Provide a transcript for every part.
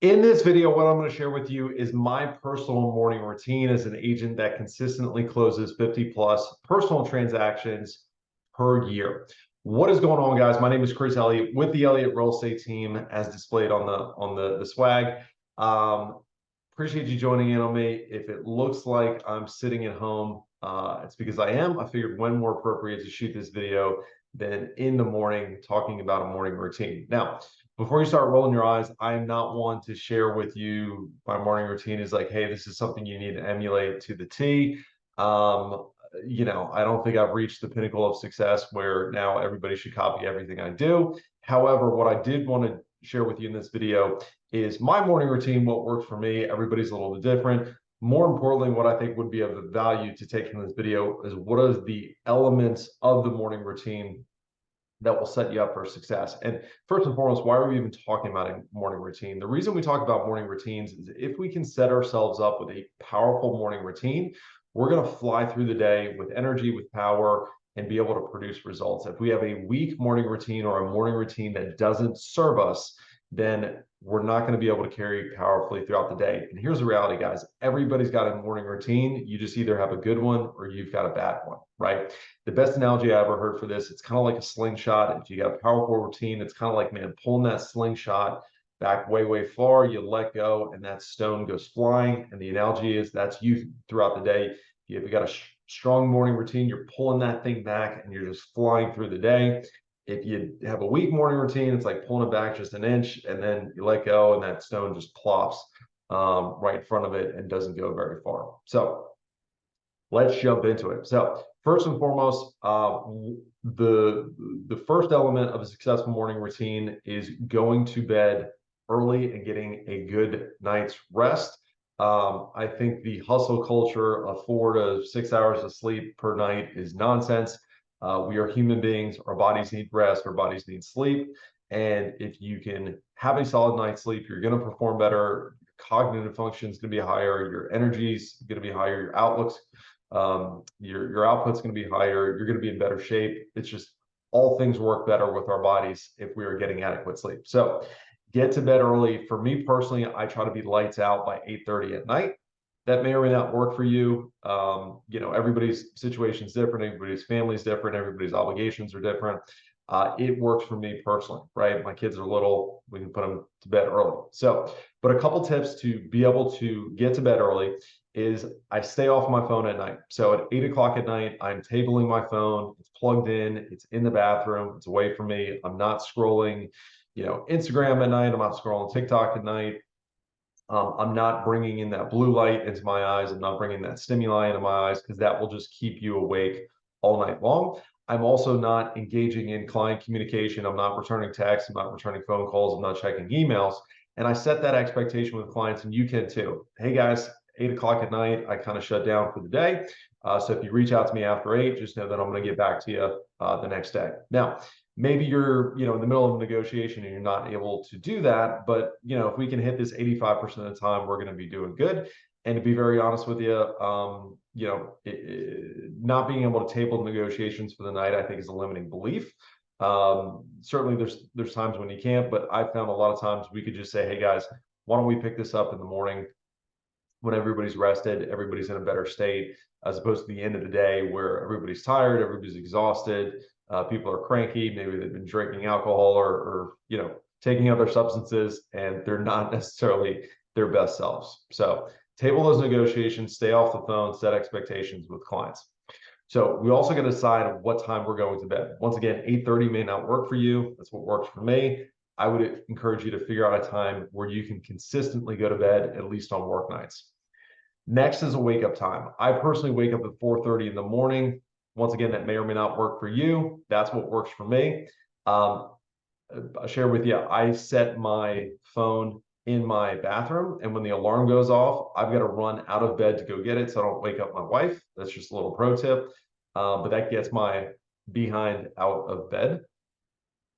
In this video, what I'm going to share with you is my personal morning routine as an agent that consistently closes 50 plus personal transactions per year. What is going on, guys? My name is Chris Elliott with the Elliott Real Estate Team, as displayed on the swag. Appreciate you joining in on me. If it looks like I'm sitting at home, it's because I am. I figured when more appropriate to shoot this video than in the morning, talking about a morning routine. Now, before you start rolling your eyes, I'm not one to share with you my morning routine is like, hey, this is something you need to emulate to the T. I don't think I've reached the pinnacle of success where now everybody should copy everything I do. However, what I did want to share with you in this video is my morning routine, what works for me. Everybody's a little bit different. More importantly, what I think would be of value to take from this video is what are the elements of the morning routine that will set you up for success. And first and foremost, why are we even talking about a morning routine? The reason we talk about morning routines is if we can set ourselves up with a powerful morning routine, we're going to fly through the day with energy, with power, and be able to produce results. If we have a weak morning routine or a morning routine that doesn't serve us, then we're not going to be able to carry powerfully throughout the day. And here's the reality, guys. Everybody's got a morning routine. You just either have a good one or you've got a bad one, right? The best analogy I ever heard for this, it's kind of like a slingshot. If you got a powerful routine, it's kind of like, man, pulling that slingshot back way, way far, you let go and that stone goes flying. And the analogy is that's you throughout the day. If you've got a strong morning routine, you're pulling that thing back and you're just flying through the day. If you have a weak morning routine, it's like pulling it back just an inch and then you let go and that stone just plops right in front of it and doesn't go very far. So let's jump into it. So first and foremost, the first element of a successful morning routine is going to bed early and getting a good night's rest. I think the hustle culture of 4 to 6 hours of sleep per night is nonsense. We are human beings. Our bodies need rest. Our bodies need sleep. And if you can have a solid night's sleep, you're going to perform better. Your cognitive function is going to be higher. Your energy is going to be higher. Your outlook's, your output's going to be higher. You're going to be in better shape. It's just all things work better with our bodies if we are getting adequate sleep. So get to bed early. For me personally, I try to be lights out by 8:30 at night. That may or may not work for you. Everybody's situation is different. Everybody's family is different. Everybody's obligations are different. It works for me personally, right? My kids are little. We can put them to bed early. So, but a couple tips to be able to get to bed early is I stay off my phone at night. So at 8 o'clock at night, I'm tabling my phone. It's plugged in. It's in the bathroom. It's away from me. I'm not scrolling, Instagram at night. I'm not scrolling TikTok at night. I'm not bringing in that blue light into my eyes. I'm not bringing that stimuli into my eyes because that will just keep you awake all night long. I'm also not engaging in client communication. I'm not returning texts. I'm not returning phone calls. I'm not checking emails. And I set that expectation with clients, and you can too. Hey guys, 8 o'clock at night, I kind of shut down for the day. So if you reach out to me after 8, just know that I'm going to get back to you the next day. Now, maybe you're, in the middle of a negotiation and you're not able to do that. But, if we can hit this 85% of the time, we're going to be doing good. And to be very honest with you, not being able to table negotiations for the night, I think is a limiting belief. Certainly there's times when you can't, but I found a lot of times we could just say, hey guys, why don't we pick this up in the morning when everybody's rested, everybody's in a better state, as opposed to the end of the day where everybody's tired, everybody's exhausted. People are cranky, maybe they've been drinking alcohol or taking other substances, and they're not necessarily their best selves. So table those negotiations, stay off the phone, set expectations with clients. So we also got to decide what time we're going to bed. Once again, 8:30 may not work for you. That's what works for me. I would encourage you to figure out a time where you can consistently go to bed, at least on work nights. Next is a wake up time. I personally wake up at 4:30 in the morning. Once again, that may or may not work for you. That's what works for me. I'll share with you, I set my phone in my bathroom, and when the alarm goes off, I've got to run out of bed to go get it so I don't wake up my wife. That's just a little pro tip. But that gets my behind out of bed.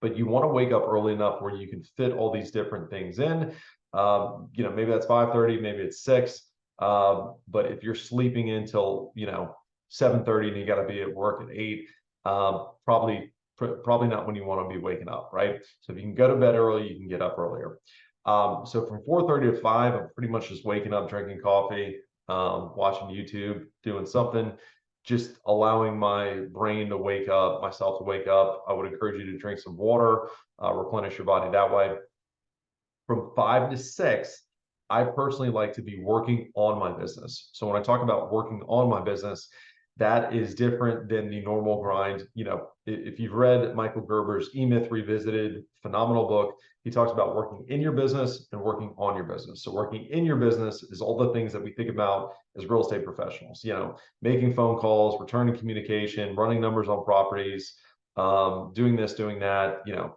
But you want to wake up early enough where you can fit all these different things in. Maybe that's 5:30, maybe it's 6. But if you're sleeping until 7:30 and you got to be at work at 8, probably not when you want to be waking up, right? So if you can go to bed early, you can get up earlier. So from 4:30 to 5, I'm pretty much just waking up, drinking coffee, watching YouTube, doing something, just allowing my brain to wake up, myself to wake up. I would encourage you to drink some water, replenish your body that way. From 5 to 6, I personally like to be working on my business. So when I talk about working on my business, that is different than the normal grind. You know, if you've read Michael Gerber's E-Myth Revisited, phenomenal book, he talks about working in your business and working on your business. So working in your business is all the things that we think about as real estate professionals, you know, making phone calls, returning communication, running numbers on properties, doing this, doing that, you know,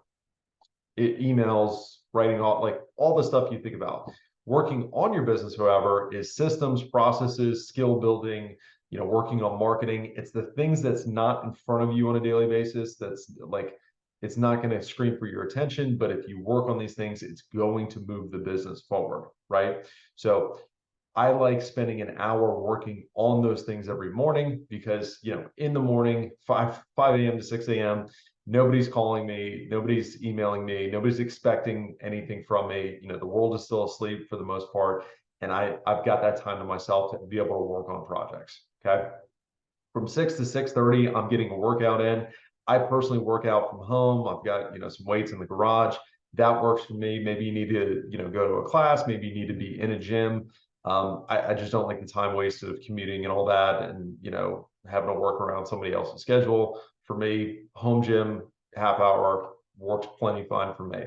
emails, writing all the stuff you think about. Working on your business, however, is systems, processes, skill building, you know, working on marketing. It's the things that's not in front of you on a daily basis. That's like, it's not going to scream for your attention, but if you work on these things, it's going to move the business forward, right? So I like spending an hour working on those things every morning because, you know, in the morning, 5 a.m. to 6 a.m., nobody's calling me, nobody's emailing me, nobody's expecting anything from me. You know, the world is still asleep for the most part. And I've got that time to myself to be able to work on projects. Okay. From 6 to 6:30, I'm getting a workout in. I personally work out from home. I've got, you know, some weights in the garage. That works for me. Maybe you need to, you know, go to a class. Maybe you need to be in a gym. I just don't like the time wasted of commuting and all that, and you know, having to work around somebody else's schedule. For me, home gym, half hour works plenty fine for me.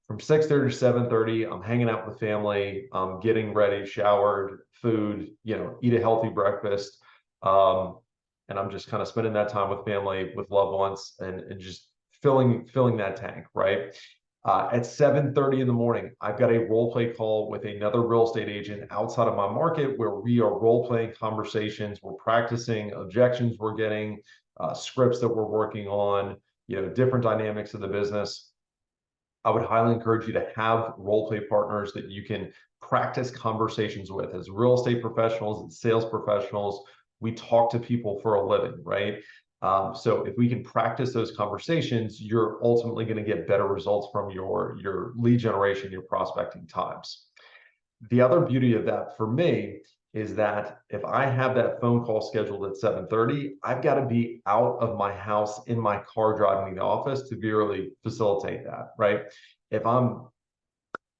From 6:30 to 7:30, I'm hanging out with the family, getting ready, showered, food, you know, eat a healthy breakfast. And I'm just kind of spending that time with family, with loved ones, and just filling that tank, right? At 7:30 in the morning, I've got a role play call with another real estate agent outside of my market where we are role playing conversations. We're practicing objections we're getting, scripts that we're working on, you know, different dynamics of the business. I would highly encourage you to have role play partners that you can practice conversations with. As real estate professionals and sales professionals, we talk to people for a living, right? So if we can practice those conversations, you're ultimately going to get better results from your lead generation, your prospecting times. The other beauty of that for me is that if I have that phone call scheduled at 7:30, I've got to be out of my house in my car driving to the office to really facilitate that, right? If I'm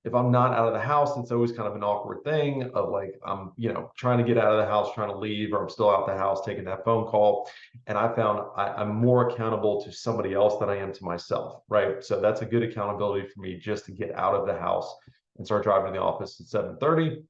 if I'm not out of the house, it's always kind of an awkward thing of like, I'm, you know, trying to get out of the house, trying to leave, or I'm still out the house taking that phone call. And I found I'm more accountable to somebody else than I am to myself, right? So that's a good accountability for me just to get out of the house and start driving to the office at 7:30.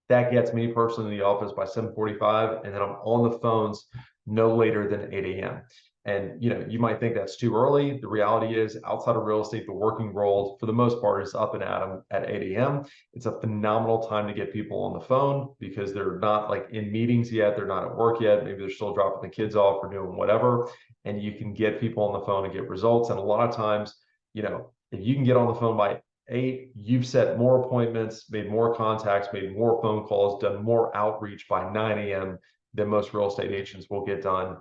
That gets me personally in the office by 7:45, and then I'm on the phones no later than 8 a.m. And you know, you might think that's too early. The reality is, outside of real estate, the working world, for the most part, is up and at them at 8 a.m. It's a phenomenal time to get people on the phone because they're not like in meetings yet, they're not at work yet. Maybe they're still dropping the kids off or doing whatever, and you can get people on the phone and get results. And a lot of times, you know, if you can get on the phone by 8, you've set more appointments, made more contacts, made more phone calls, done more outreach by 9 a.m. than most real estate agents will get done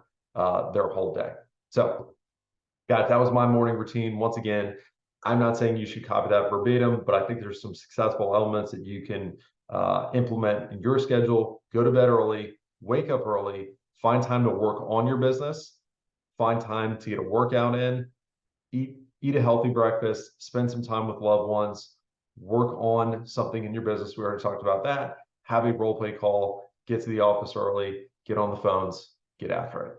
their whole day. So, guys, that was my morning routine. Once again, I'm not saying you should copy that verbatim, but I think there's some successful elements that you can implement in your schedule. Go to bed early, wake up early, find time to work on your business, find time to get a workout in, eat a healthy breakfast, spend some time with loved ones, work on something in your business. We already talked about that. Have a role play call, get to the office early, get on the phones, get after it.